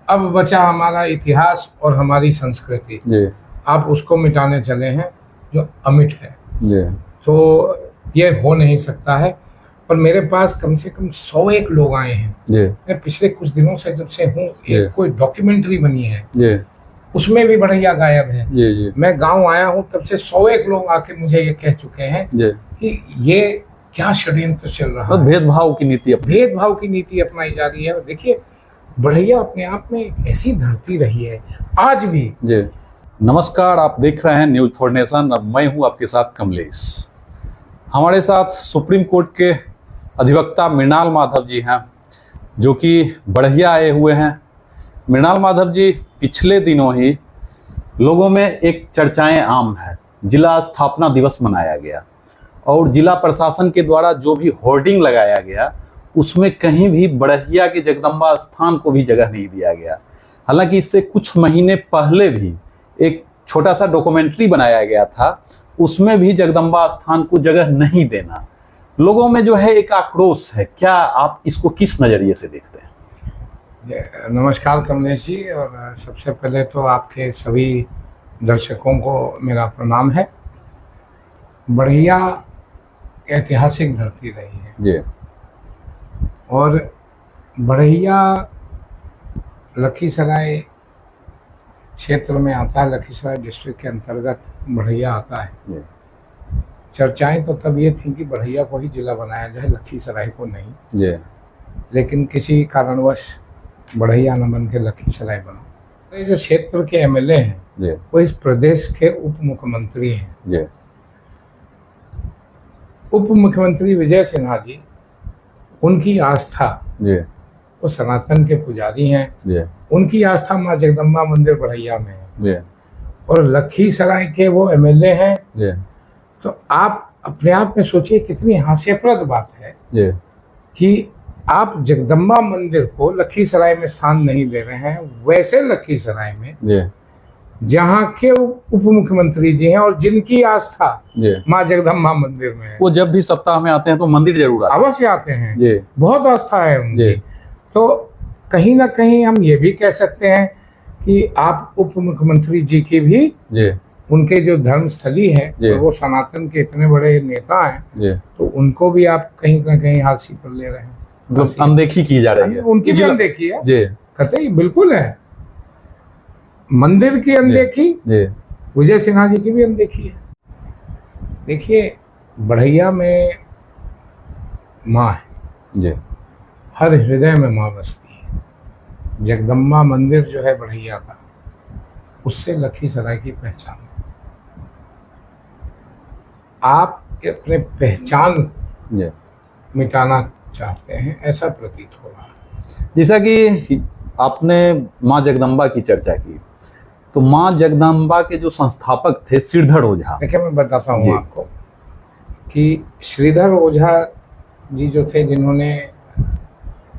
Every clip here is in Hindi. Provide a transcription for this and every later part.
अब बचा हमारा इतिहास और हमारी संस्कृति जी आप उसको मिटाने चले हैं जो अमिट है। जी तो ये हो नहीं सकता है। पर मेरे पास कम से कम 101 लोग आए हैं। जी मैं पिछले कुछ दिनों से जब से हूँ जी। एक कोई डॉक्यूमेंट्री बनी है जी उसमें भी बढ़ैया गायब है। जी जी मैं गांव आया हूँ तब से 101 लोग आके मुझे ये कह चुके हैं जी। कि ये क्या षड्यंत्र चल रहा और है, भेदभाव की नीति भेदभाव की नीति अपनाई जा रही है। और देखिए बढ़ैया अपने आप में एक ऐसी धरती रही है आज भी। जी। नमस्कार, आप देख रहे हैं न्यूज फॉर नेशन और मैं हूं आपके साथ कमलेश। हमारे साथ सुप्रीम कोर्ट के अधिवक्ता मृणाल माधव जी हैं जो कि बढ़ैया आए हुए हैं। मृणाल माधव जी, पिछले दिनों ही लोगों में एक चर्चाएं आम है, जिला स्थापना दिवस मनाया गया और जिला प्रशासन के द्वारा जो भी होर्डिंग लगाया गया उसमें कहीं भी बढ़ैया के जगदम्बा स्थान को भी जगह नहीं दिया गया। हालांकि इससे कुछ महीने पहले भी एक छोटा सा डॉक्यूमेंट्री बनाया गया था, उसमें भी जगदम्बा स्थान को जगह नहीं देना, लोगों में जो है एक आक्रोश है। क्या आप इसको किस नज़रिए से देखते हैं? नमस्कार कमलेश जी, और सबसे पहले तो आपके सभी दर्शकों को मेरा प्रणाम है। बढ़ैया ऐतिहासिक धरती रही है जी। और बढ़ैया लखीसराय क्षेत्र में आता है, लखीसराय डिस्ट्रिक्ट के अंतर्गत बढ़ैया आता है। जी। चर्चाएं तो तब ये थी कि बढ़ैया को ही जिला बनाया जाए, लखीसराय को नहीं। जी। लेकिन किसी कारणवश बढ़ैया न बन के लखीसराय बना। तो ये जो क्षेत्र के एमएलए हैं जी। वो इस प्रदेश के उप मुख्यमंत्री हैं। जी। उप मुख्यमंत्री विजय सिन्हा जी, उनकी आस्था, जी। वो सनातन के पुजारी हैं। जी। उनकी आस्था माँ जगदम्बा मंदिर बढ़ैया में है। जी। और लखीसराय के वो एमएलए हैं। जी। तो आप अपने आप में सोचिए कितनी हास्यप्रद बात है जी। कि आप जगदम्बा मंदिर को लखीसराय में स्थान नहीं दे रहे हैं। वैसे लखीसराय में जी। जहाँ के उप मुख्यमंत्री जी हैं और जिनकी आस्था जी। माँ जगदम्बा मंदिर में है, वो जब भी सप्ताह में आते हैं तो मंदिर जरूर आते अवश्य आते हैं। जी। बहुत आस्था है उनकी। जी। तो कहीं ना कहीं हम ये भी कह सकते हैं कि आप उप मुख्यमंत्री जी की भी, जी। उनके जो धर्मस्थली है जी। और वो सनातन के इतने बड़े नेता हैं, जी। तो उनको भी आप कहीं ना कहीं हाथी पर ले रहे हैं। अनदेखी की जा रही है। उनकी भी अनदेखी है। जी। कतई बिल्कुल है। मंदिर की अनदेखी, जी। विजय सिन्हा जी की भी अनदेखी है। देखिए बढ़ैया में माँ है। जी। हर हृदय में माँ बसती है। जगदम्बा मंदिर जो है बढ़ैया का, उससे लखीसराय की पहचान है। आप अपने पहचान जी। मिटाना चाहते हैं, ऐसा प्रतीत हो रहा है। जैसा कि आपने माँ जगदम्बा की चर्चा की, तो माँ जगदम्बा के जो संस्थापक थे श्रीधर ओझा। देखिए मैं बताता जी। हूँ आपको कि श्रीधर ओझा जी जो थे, जिन्होंने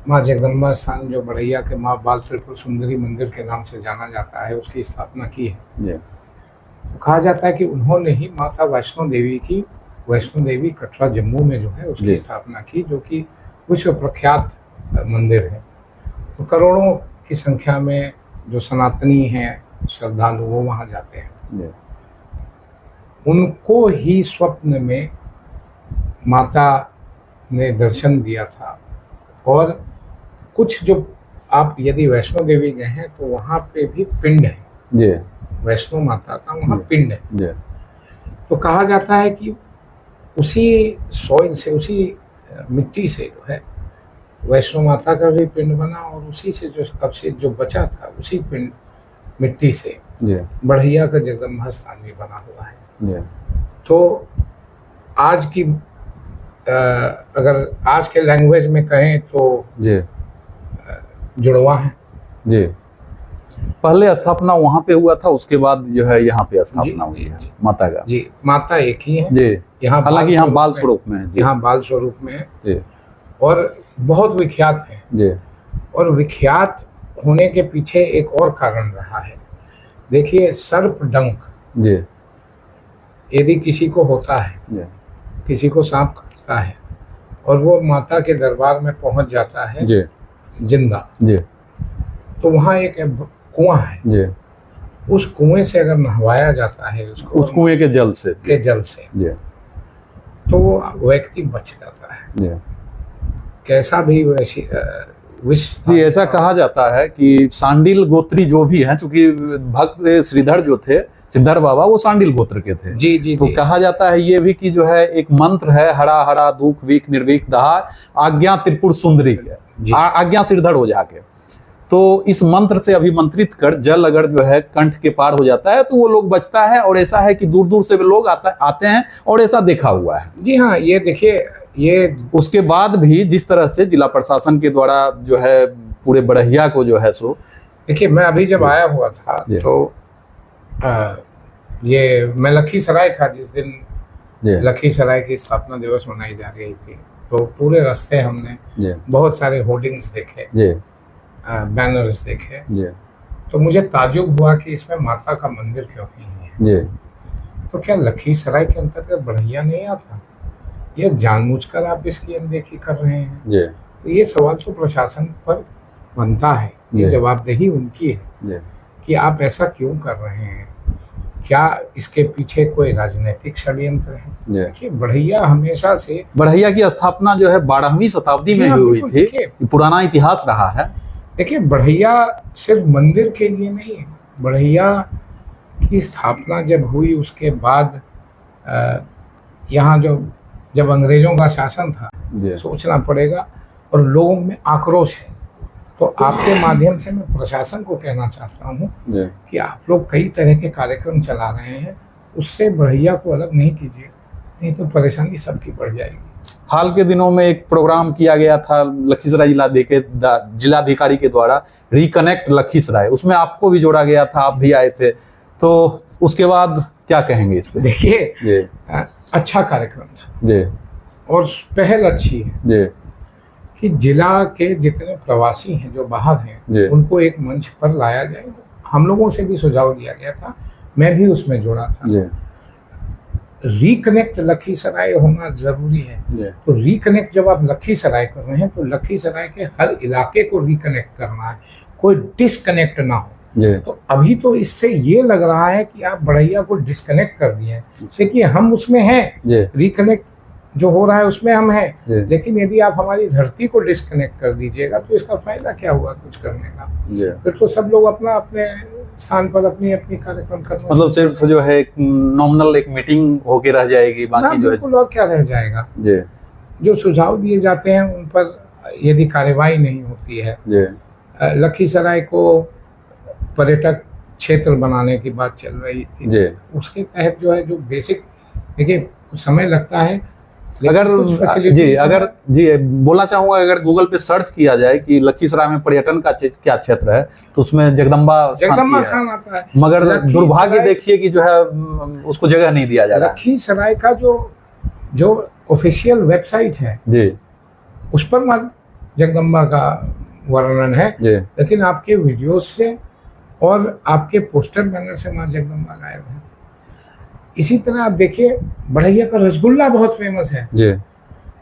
माँ जगदम्बा स्थान जो बढ़ैया के माँ बाल त्रिपुर सुंदरी मंदिर के नाम से जाना जाता है, उसकी स्थापना की है। जी। तो कहा जाता है कि उन्होंने ही माता वैष्णो देवी की, वैष्णो देवी कटरा जम्मू में जो है उसकी जी। स्थापना की, जो कि विश्व प्रख्यात मंदिर है। तो करोड़ों की संख्या में जो सनातनी हैं श्रद्धालु, वो वहाँ जाते हैं। जी। उनको ही स्वप्न में माता ने दर्शन दिया था। और कुछ जो आप यदि वैष्णो देवी गए हैं तो वहाँ पे भी पिंड है। जी। वैष्णो माता का वहाँ जी। पिंड है। जी। तो कहा जाता है कि उसी सॉइल से, उसी मिट्टी से जो है वैष्णो माता का भी पिंड बना, और उसी से जो अवशेष जो बचा था, उसी पिंड मिट्टी से जी। बढ़ैया का जगदम्बा स्थान भी बना हुआ है। जी। तो आज की अगर आज के लैंग्वेज में कहें तो जी। जुड़वा है। जी। पहले स्थापना वहाँ पे हुआ था, उसके बाद जो है यहाँ पे स्थापना जी, हुई है जी। माता का। जी, माता एक ही है। जी। यहाँ हालांकि यहाँ बाल स्वरूप में है। जी। यहाँ बाल स्वरूप में है। जी। और बहुत विख्यात है। जी। और विख्यात होने के पीछे एक और कारण रहा है। देखिए सर्प डंक जी। यदि किसी को होता है, जी। किसी को सांप काटता है और वो माता के दरबार में पहुंच जाता है जी। जिंदा, जी। तो वहाँ एक कुआं है, जी, उस कुएं से अगर नहवाया जाता है उसको, उस कुएं के जल से, जी, तो वो व्यक्ति बच जाता है। जी, कैसा भी वैसी विष जी। ऐसा कहा जाता है कि सांडिल गोत्री जो भी हैं, चूंकि भक्त श्रीधर जो थे, सिद्धर बाबा, वो सांडिल गोत्र के थे। जी जी तो जी। कहा जाता है ये भी कि जो है एक मंत्र है, हरा हरा दुख वीक निर्वीक दहार आज्ञा त्रिपुर सुंदरी के, आज्ञा श्रीधर हो जाके। तो इस मंत्र से अभिमंत्रित कर जल अगर जो है कंठ के पार हो जाता है तो वो लोग बचता है। और ऐसा है कि दूर दूर से लोग आते हैं और ऐसा देखा हुआ है। जी हाँ, ये देखिए, ये उसके बाद भी जिस तरह से जिला प्रशासन के द्वारा जो है पूरे बड़हिया को जो है सो, देखिए, मैं अभी जब आया हुआ था तो ये मैं लखीसराय था जिस दिन लखीसराय की स्थापना दिवस मनाई जा रही थी। तो पूरे रास्ते हमने बहुत सारे होर्डिंग्स देखे, बैनर्स देखे। तो मुझे ताज्जुब हुआ कि इसमें माता का मंदिर क्यों नहीं है। तो क्या लखीसराय के अंतर्गत बड़हिया नहीं आता? ये जानबूझकर आप इसकी अनदेखी कर रहे हैं। तो ये सवाल तो प्रशासन पर बनता है, ये जवाबदेही उनकी है कि आप ऐसा क्यों कर रहे हैं। क्या इसके पीछे कोई राजनीतिक षड्यंत्र है? देखिए, बड़हिया हमेशा से, बड़हिया की स्थापना जो है 12वीं शताब्दी में हुई थी, पुराना इतिहास रहा है। देखिए, बड़हिया सिर्फ मंदिर के लिए नहीं है। बड़हिया की स्थापना जब हुई उसके बाद यहाँ जब अंग्रेजों का शासन था, सोचना पड़ेगा, और लोगों में आक्रोश है। तो आपके माध्यम से मैं प्रशासन को कहना चाहता हूँ कि आप लोग कई तरह के कार्यक्रम चला रहे हैं, उससे बड़हिया को अलग नहीं कीजिए, नहीं तो परेशानी सबकी बढ़ जाएगी। हाल के दिनों में एक प्रोग्राम किया गया था लखीसराय जिलाधिकारी के द्वारा, रिकनेक्ट लखीसराय, उसमें आपको भी जोड़ा गया था, आप भी आए थे। तो उसके बाद क्या कहेंगे इस पे? देखिए, अच्छा कार्यक्रम था और पहल अच्छी है कि जिला के जितने प्रवासी हैं जो बाहर हैं उनको एक मंच पर लाया जाए। हम लोगों से भी सुझाव दिया गया था, मैं भी उसमें जुड़ा था। रिकनेक्ट लखीसराय होना जरूरी है। तो रिकनेक्ट जब आप लखीसराय कर रहे हैं तो लखीसराय के हर इलाके को रिकनेक्ट करना है, कोई डिस्कनेक्ट ना हो। तो अभी तो इससे ये लग रहा है कि आप बड़हिया को डिस्कनेक्ट कर दिए हैं। देखिए, हम उसमें हैं, रिकनेक्ट जो हो रहा है उसमें हम हैं, लेकिन यदि आप हमारी धरती को डिस्कनेक्ट कर दीजिएगा तो इसका फायदा क्या हुआ कुछ करने का? फिर तो सब लोग अपना अपने स्थान पर अपनी अपनी कार्यक्रम करना, मतलब सिर्फ जो है नॉमिनल एक मीटिंग होके रह जाएगी, बाकी जो है और क्या रह जाएगा। जो सुझाव दिए जाते हैं उन पर यदि कार्यवाही नहीं होती है, लखीसराय को पर्यटक क्षेत्र बनाने की बात चल रही थी, उसके तहत जो है जो बेसिक, देखिए समय लगता है। अगर बोलना चाहूंगा, अगर गूगल पे सर्च किया जाए कि लखीसराय में पर्यटन का क्या क्षेत्र है तो उसमें जगदम्बा स्थान आता है। मगर दुर्भाग्य देखिए कि जो है उसको जगह नहीं दिया जा रहा। लखीसराय का जो ऑफिशियल वेबसाइट है उस पर जगदम्बा का वर्णन है, लेकिन आपके वीडियोस से और आपके पोस्टर बैनर से मां जगदम्बा गायब है। इसी तरह आप देखिए, बड़हिया का रसगुल्ला बहुत फेमस है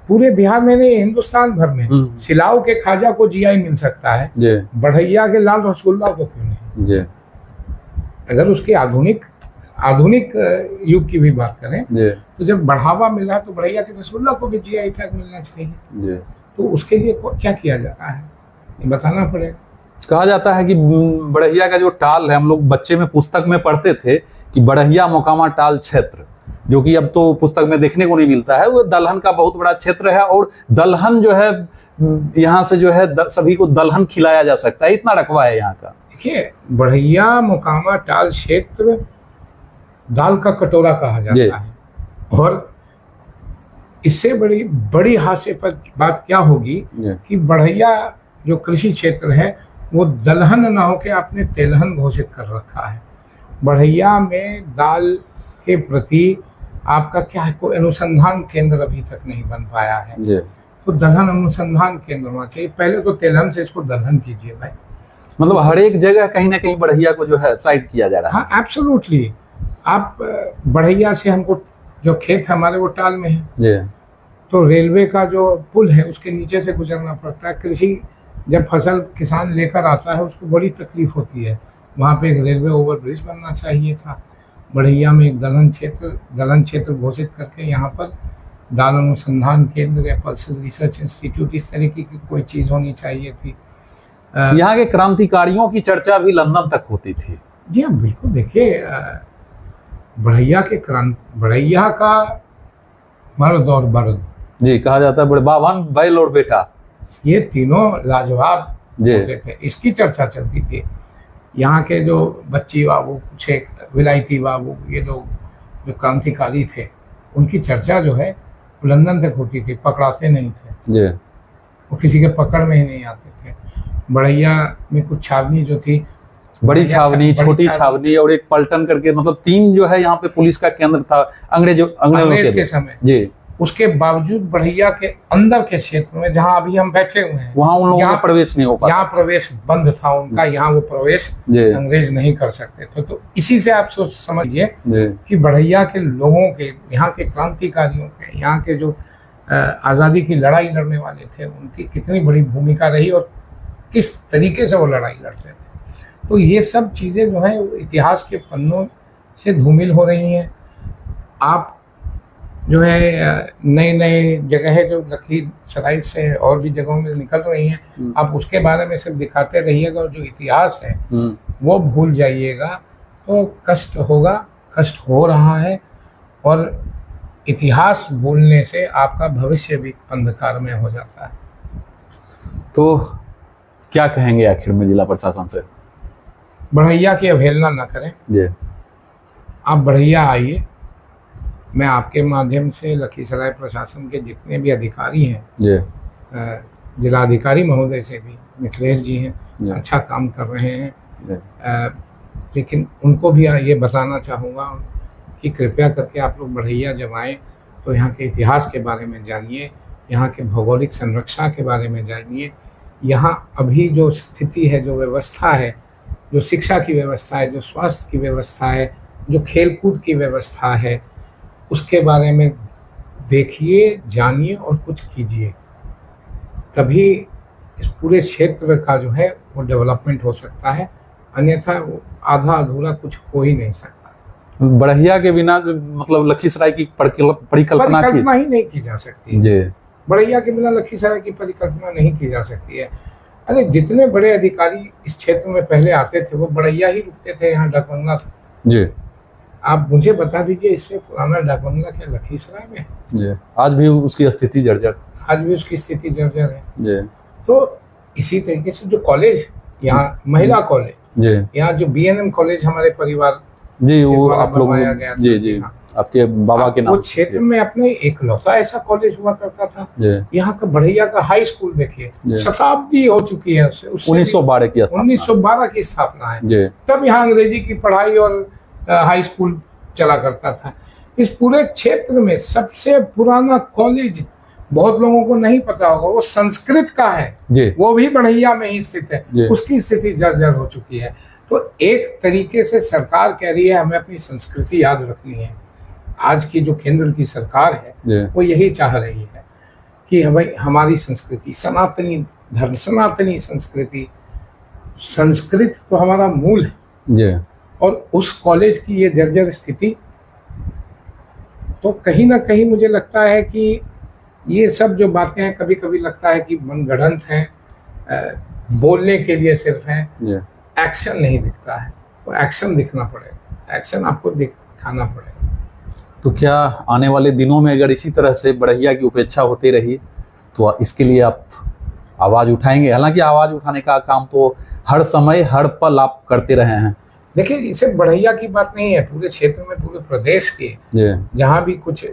पूरे बिहार में नहीं, हिंदुस्तान भर में। सिलाव के खाजा को जीआई मिल सकता है, बड़हिया के लाल रसगुल्ला को क्यों नहीं? अगर उसके आधुनिक युग की भी बात करें तो जब बढ़ावा मिल रहा है तो बड़हिया के रसगुल्ला को भी जीआई टैग मिलना चाहिए। तो उसके लिए क्या किया जा रहा है ये बताना पड़ेगा। कहा जाता है कि बड़हिया का जो टाल है, हम लोग बच्चे में पुस्तक में पढ़ते थे कि बड़हिया मोकामा टाल क्षेत्र, जो कि अब तो पुस्तक में देखने को नहीं मिलता है, वो दलहन का बहुत बड़ा क्षेत्र है। और दलहन जो है यहाँ से जो है सभी को दलहन खिलाया जा सकता है, इतना रकबा है यहाँ का। देखिए, बड़हिया मोकामा टाल क्षेत्र दाल का कटोरा कहा जाता है। और इससे बड़ी हास्य पर बात क्या होगी कि बड़हिया जो कृषि क्षेत्र है वो दलहन न होकर आपने तेलहन घोषित कर रखा है। बड़हिया में दाल के प्रति आपका क्या है, कोई अनुसंधान केंद्र अभी तक नहीं बन पाया है। तो दलहन अनुसंधान केंद्र होना चाहिए। पहले तो तेलहन से इसको दलहन कीजिए भाई। मतलब हर एक जगह कहीं ना कहीं बड़हिया को जो है साइड किया जा रहा है। हाँ, एब्सोल्युटली। आप बड़हिया से हमको जो खेत हमारे वो टाल में है, तो रेलवे का जो पुल है उसके नीचे से गुजरना पड़ता है। कृषि जब फसल किसान लेकर आता है उसको बड़ी तकलीफ होती है। वहाँ पे एक रेलवे ओवरब्रिज बनना चाहिए था। बढ़ैया में एक दलहन क्षेत्र घोषित करके यहाँ पर दाल अनुसंधान केंद्र या पल्सेस रिसर्च इंस्टीट्यूट इस तरीके की कोई चीज़ होनी चाहिए थी। यहाँ के क्रांतिकारियों की चर्चा भी लंदन तक होती थी। जी हाँ, बिल्कुल। देखिए, बढ़ैया का मर्द और बर्द जी कहा जाता है, बड़े बावन बैल और बेटा, ये तीनों लाजवाब जी होते थे। इसकी चर्चा चलती थी। यहाँ के जो बच्ची बाबू, कुछ एक विलायती बाबू, ये लोग जो क्रांतिकारी थे, उनकी चर्चा जो है लंदन तक होती थी। पकड़ाते नहीं थे जी, वो किसी के पकड़ में ही नहीं आते थे। बढ़ैया में कुछ छावनी जो थी, बड़ी छावनी, छोटी छावनी और एक पलटन करके, मतलब 3 जो है यहाँ पे पुलिस का केंद्र था अंग्रेज के समय जी। उसके बावजूद बढ़ैया के अंदर के क्षेत्र में जहाँ अभी हम बैठे हुए हैं, वहाँ उन लोगों का प्रवेश नहीं हो पाता। यहाँ प्रवेश बंद था उनका। यहाँ वो प्रवेश अंग्रेज नहीं कर सकते थे। तो इसी से आप सोच समझिए कि बढ़ैया के लोगों के, यहाँ के क्रांतिकारियों के, यहाँ के जो आज़ादी की लड़ाई लड़ने वाले थे, उनकी कितनी बड़ी भूमिका रही और किस तरीके से वो लड़ाई लड़ते थे। तो ये सब चीज़ें जो हैं इतिहास के पन्नों से धूमिल हो रही हैं। आप जो है नई नई जगह जो लखीसराय से और भी जगहों में निकल रही हैं, आप उसके बारे में सिर्फ दिखाते रहिएगा और जो इतिहास है वो भूल जाइएगा, तो कष्ट होगा, कष्ट हो रहा है। और इतिहास भूलने से आपका भविष्य भी अंधकार में हो जाता है। तो क्या कहेंगे आखिर में जिला प्रशासन से? बढ़ैया की अवहेलना न करें जी। आप बढ़ैया आइए। मैं आपके माध्यम से लखीसराय प्रशासन के जितने भी अधिकारी हैं, जिलाधिकारी महोदय से भी, मिथिलेश जी हैं, अच्छा काम कर रहे हैं, लेकिन उनको भी ये बताना चाहूँगा कि कृपया करके आप लोग बढ़ैया जब आएँ तो यहाँ के इतिहास के बारे में जानिए, यहाँ के भौगोलिक संरचना के बारे में जानिए। यहाँ अभी जो स्थिति है, जो व्यवस्था है, जो शिक्षा की व्यवस्था है, जो स्वास्थ्य की व्यवस्था है, जो खेलकूद की व्यवस्था है, उसके बारे में देखिए, जानिए और कुछ कीजिए। तभी इस पूरे क्षेत्र का जो है वो डेवलपमेंट हो सकता है, अन्यथा वो आधा अधूरा कुछ हो ही नहीं सकता। बढ़ैया के बिना मतलब लखीसराय की परिकल्पना ही नहीं की जा सकती जी। बढ़ैया के बिना लखीसराय की परिकल्पना नहीं की जा सकती है। अरे जितने बड़े अधिकारी इस क्षेत्र में पहले आते थे वो बढ़ैया ही रुकते थे। यहाँ डाकबंगला था जी। आप मुझे बता दीजिए, इससे पुराना डाकबंगला क्या लखीसराय में है जी? आज भी उसकी स्थिति जर्जर, आज भी उसकी स्थिति जर्जर है जी। तो इसी तरीके से जो कॉलेज यहाँ, महिला कॉलेज जी, यहाँ जो BNM कॉलेज हमारे परिवार जी, वो आप लोग जी जी आपके बाबा के नाम, वो क्षेत्र में अपने एकलौता ऐसा कॉलेज हुआ करता था। यहाँ का बढ़ैया का हाई स्कूल देखिए, शताब्दी हो चुकी है उससे, 1912 की स्थापना है। तब यहाँ अंग्रेजी की पढ़ाई और हाई स्कूल चला करता था। इस पूरे क्षेत्र में सबसे पुराना कॉलेज बहुत लोगों को नहीं पता होगा, वो संस्कृत का है जी। वो भी बढ़ैया में ही स्थित है। उसकी स्थिति जर्जर हो चुकी है। तो एक तरीके से सरकार कह रही है हमें अपनी संस्कृति याद रखनी है। आज की जो केंद्र की सरकार है वो यही चाह रही है कि भाई हमारी संस्कृति, सनातनी धर्म, सनातनी संस्कृति, संस्कृत तो हमारा मूल है जी। और उस कॉलेज की ये जर्जर स्थिति, तो कहीं ना कहीं मुझे लगता है कि ये सब जो बातें हैं कभी कभी लगता है कि मनगढ़ंत हैं, बोलने के लिए सिर्फ हैं, एक्शन नहीं दिखता है। तो एक्शन दिखना पड़ेगा, एक्शन आपको दिखाना पड़ेगा। तो क्या आने वाले दिनों में अगर इसी तरह से बढ़ैया की उपेक्षा होती रही तो इसके लिए आप आवाज़ उठाएंगे? हालांकि आवाज़ उठाने का काम तो हर समय हर पल आप करते रहे हैं। देखिए, इसे बढ़ैया की बात नहीं है, पूरे क्षेत्र में, पूरे प्रदेश के जहाँ भी कुछ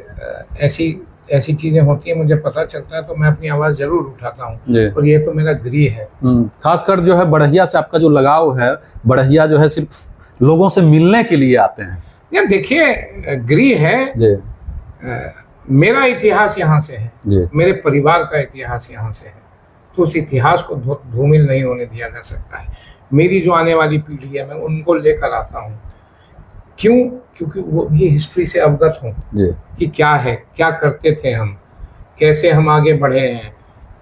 ऐसी चीजें होती है, मुझे पता चलता है तो मैं अपनी आवाज़ जरूर उठाता हूँ। और ये तो मेरा गृह है। खासकर जो है बढ़ैया से आपका जो लगाव है, बढ़ैया जो है सिर्फ लोगों से मिलने के लिए आते हैं। यार देखिए, गृह है, मेरा इतिहास यहाँ से है, मेरे परिवार का इतिहास यहाँ से है, तो उस इतिहास को धूमिल नहीं होने दिया जा सकता है। मेरी जो आने वाली पीढ़ी है मैं उनको लेकर आता हूँ। क्यों? क्योंकि वो भी हिस्ट्री से अवगत हों कि क्या है, क्या करते थे हम, कैसे हम आगे बढ़े हैं,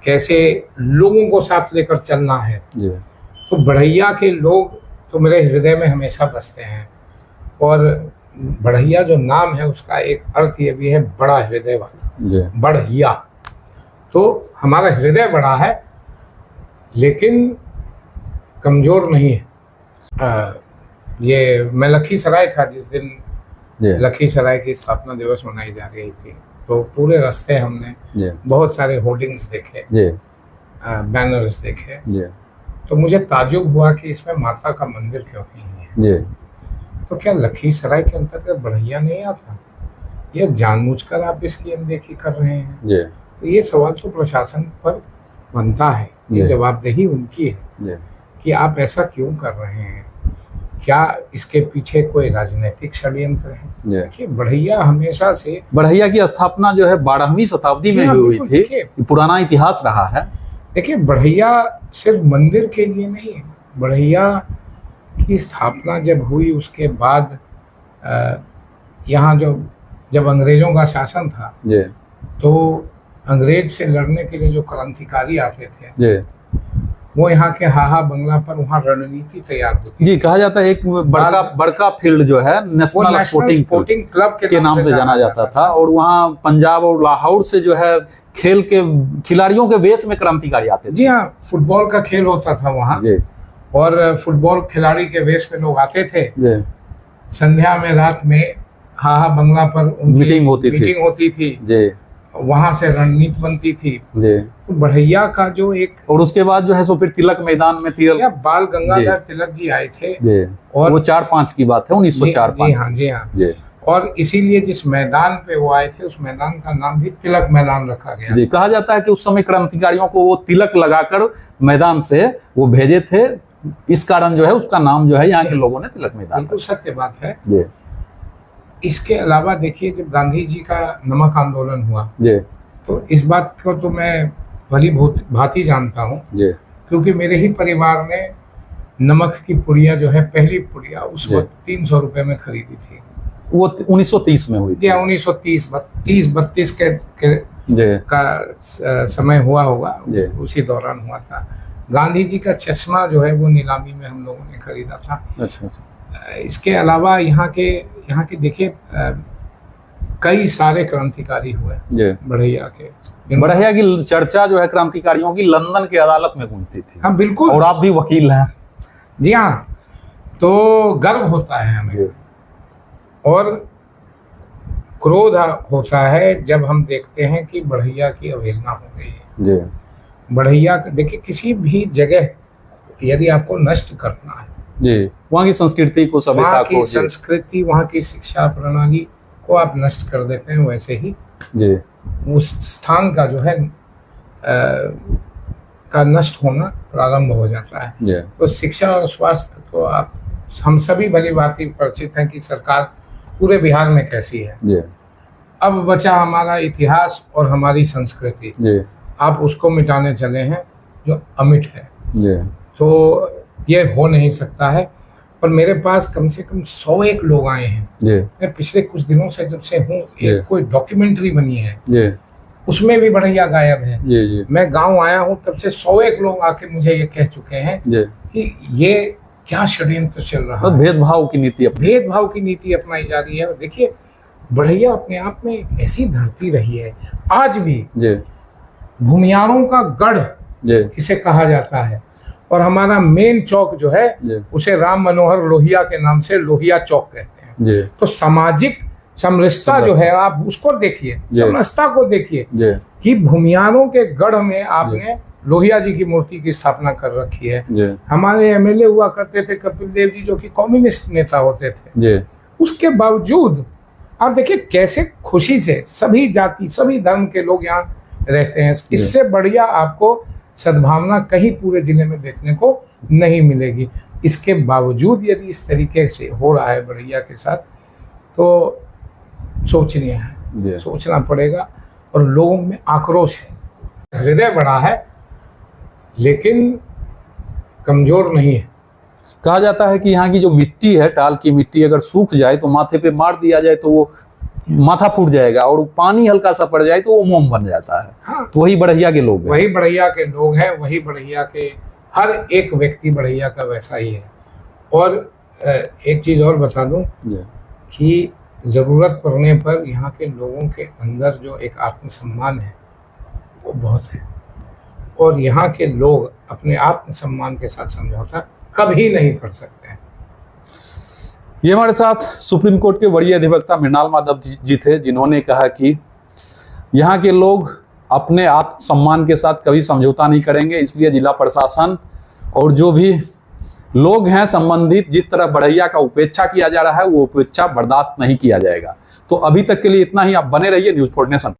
कैसे लोगों को साथ लेकर चलना है। जी तो बढ़ैया के लोग तो मेरे हृदय में हमेशा बसते हैं। और बढ़ैया जो नाम है उसका एक अर्थ ये भी है बड़ा हृदय वाला, जी बढ़ैया। तो हमारा हृदय बड़ा है लेकिन कमजोर नहीं है। ये मैं लखीसराय था जिस दिन जी लखीसराय की स्थापना दिवस मनाई जा रही थी, तो पूरे रास्ते हमने जी बहुत सारे होर्डिंग्स देखे, जी बैनर्स देखे। जी तो मुझे ताज्जुब हुआ कि इसमें माता का मंदिर क्यों नहीं है। जी तो क्या लखीसराय के अंतर्गत बढ़ैया नहीं आता? यह जानबूझकर आप इसकी अनदेखी कर रहे हैं। जी तो ये सवाल तो प्रशासन पर बनता है, जी। ये जवाबदेही उनकी है जी कि आप ऐसा क्यों कर रहे हैं। क्या इसके पीछे कोई राजनीतिक षड्यंत्र है? जी देखिए बढ़ैया हमेशा से बढ़ैया की स्थापना जो है 12वीं शताब्दी में जी हाँ, हुई बिल्कुल, थी। देखिए। ये पुराना इतिहास रहा है। देखिए बढ़ैया सिर्फ मंदिर के लिए नहीं, बढ़ैया की स्थापना जब हुई उसके बाद यहाँ जब अंग्रेजों का शासन था जी तो अंग्रेज से लड़ने के लिए जो क्रांतिकारी आते थे जी वो यहाँ के हाहा बंगला पर वहाँ रणनीति तैयार होती जी कहा जाता है एक बड़का फील्ड जो है वो नेशनल नेशनल स्पोर्टिंग क्लब के नाम से जाना जाता था और वहाँ पंजाब और लाहौर से जो है खेल के खिलाड़ियों के वेश में क्रांतिकारी आते थे। जी हाँ, फुटबॉल का खेल होता था वहाँ जी और फुटबॉल खिलाड़ी के वेश में लोग आते थे। जी संध्या में रात में हाहा बंगला पर उनकी मीटिंग होती थी जी वहां से रणनीति बनती थी। जी तो बढ़ैया का जो एक और उसके बाद जो है सो फिर तिलक मैदान में या बाल गंगाधर तिलक जी आए थे जी और वो 4-5 की बात है 1904-5। जी हाँ जी हाँ जी और इसीलिए जिस मैदान पे वो आए थे उस मैदान का नाम भी तिलक मैदान रखा गया। जी कहा जाता है कि उस समय क्रांतिकारियों को वो तिलक लगाकर मैदान से वो भेजे थे, इस कारण जो है उसका नाम जो है यहाँ के लोगों ने तिलक मैदान बिल्कुल सत्य बात है। जी इसके अलावा देखिए जब गांधी जी का नमक आंदोलन हुआ जी तो इस बात को तो मैं भली भांति जानता हूँ जी क्योंकि मेरे ही परिवार ने नमक की पुड़िया जो है पहली पुड़िया उस जी। वक्त 300 रुपए में खरीदी थी। वो 1930 में हुई थी। 1930-32 के जी का समय हुआ होगा, जी। उसी दौरान हुआ था। गांधी जी का चश्मा जो है वो नीलामी में हम लोगों ने खरीदा था। अच्छा अच्छा इसके अलावा यहाँ के देखिए कई सारे क्रांतिकारी हुए जी बढ़ैया के। बढ़ैया की चर्चा जो है क्रांतिकारियों की लंदन की अदालत में गूंजती थी। हाँ बिल्कुल, और आप भी वकील हैं। जी हाँ, तो गर्व होता है हमें जी और क्रोध होता है जब हम देखते हैं कि बढ़ैया की अवहेलना हो गई है। जी बढ़ैया देखिए किसी भी जगह यदि आपको नष्ट करना है, जी वहाँ की संस्कृति को सभ्यता वहाँ को की संस्कृति वहाँ की शिक्षा प्रणाली को आप नष्ट कर देते हैं, वैसे ही जी उस स्थान का जो है का नष्ट होना प्रारंभ हो जाता है। जी तो शिक्षा और स्वास्थ्य तो आप हम सभी भली भांति परिचित हैं कि सरकार पूरे बिहार में कैसी है। जी अब बचा हमारा इतिहास और हमारी संस्कृति, जी आप उसको मिटाने चले हैं जो अमिट है। जी तो ये हो नहीं सकता है। पर मेरे पास कम से कम 101 लोग आए हैं। जी मैं पिछले कुछ दिनों से जब से हूँ, जी। एक कोई डॉक्यूमेंट्री बनी है जी उसमें भी बढ़ैया गायब है। जी जी मैं गांव आया हूँ तब से 101 लोग आके मुझे ये कह चुके हैं जी कि ये क्या षड्यंत्र चल रहा और है, भेदभाव की नीति अपनी। भेदभाव की नीति अपनाई जा रही है। और देखिए बढ़ैया अपने आप में एक ऐसी धरती रही है, आज भी जी भूमियारों का गढ़ जी इसे कहा जाता है। और हमारा मेन चौक जो है जी उसे राम मनोहर लोहिया के नाम से लोहिया चौक कहते हैं। जी तो सामाजिक समरसता जो है आप उसको देखिए, जी। समरसता को देखिए जी कि भूमियारों के गढ़ में आपने लोहिया जी की मूर्ति की स्थापना कर रखी है। जी हमारे एमएलए हुआ करते थे कपिल देव जी जो कि कम्युनिस्ट नेता होते थे, जी उसके बावजूद आप देखिए कैसे खुशी से सभी जाति सभी धर्म के लोग यहाँ रहते हैं। इससे बढ़िया आपको सद्भावना कहीं पूरे जिले में देखने को नहीं मिलेगी। इसके बावजूद यदि इस तरीके से हो रहा है बढ़ैया के साथ तो सोचनीय है, जी सोचना पड़ेगा। और लोगों में आक्रोश है, हृदय बड़ा है लेकिन कमजोर नहीं है। कहा जाता है कि यहाँ की जो मिट्टी है, टाल की मिट्टी, अगर सूख जाए तो माथे पे मार दिया जाए तो वो माथा फूट जाएगा और पानी हल्का सा पड़ जाए तो वो मोम बन जाता है। हाँ, तो वही बढ़ैया के लोग हैं। वही बढ़ैया के लोग हैं, वही बढ़ैया के हर एक व्यक्ति बढ़ैया का वैसा ही है। और एक चीज़ और बता दूं कि ज़रूरत पड़ने पर यहाँ के लोगों के अंदर जो एक आत्मसम्मान है वो बहुत है, और यहाँ के लोग अपने आत्मसम्मान के साथ समझौता कभी नहीं कर सकते हैं। ये हमारे साथ सुप्रीम कोर्ट के वरीय अधिवक्ता मृणाल माधव जी थे, जिन्होंने कहा कि यहाँ के लोग अपने आत्मसम्मान के साथ कभी समझौता नहीं करेंगे, इसलिए जिला प्रशासन और जो भी लोग हैं संबंधित, जिस तरह बढ़ैया का उपेक्षा किया जा रहा है वो उपेक्षा बर्दाश्त नहीं किया जाएगा। तो अभी तक के लिए इतना ही। आप बने रहिए न्यूज़4 नेशन।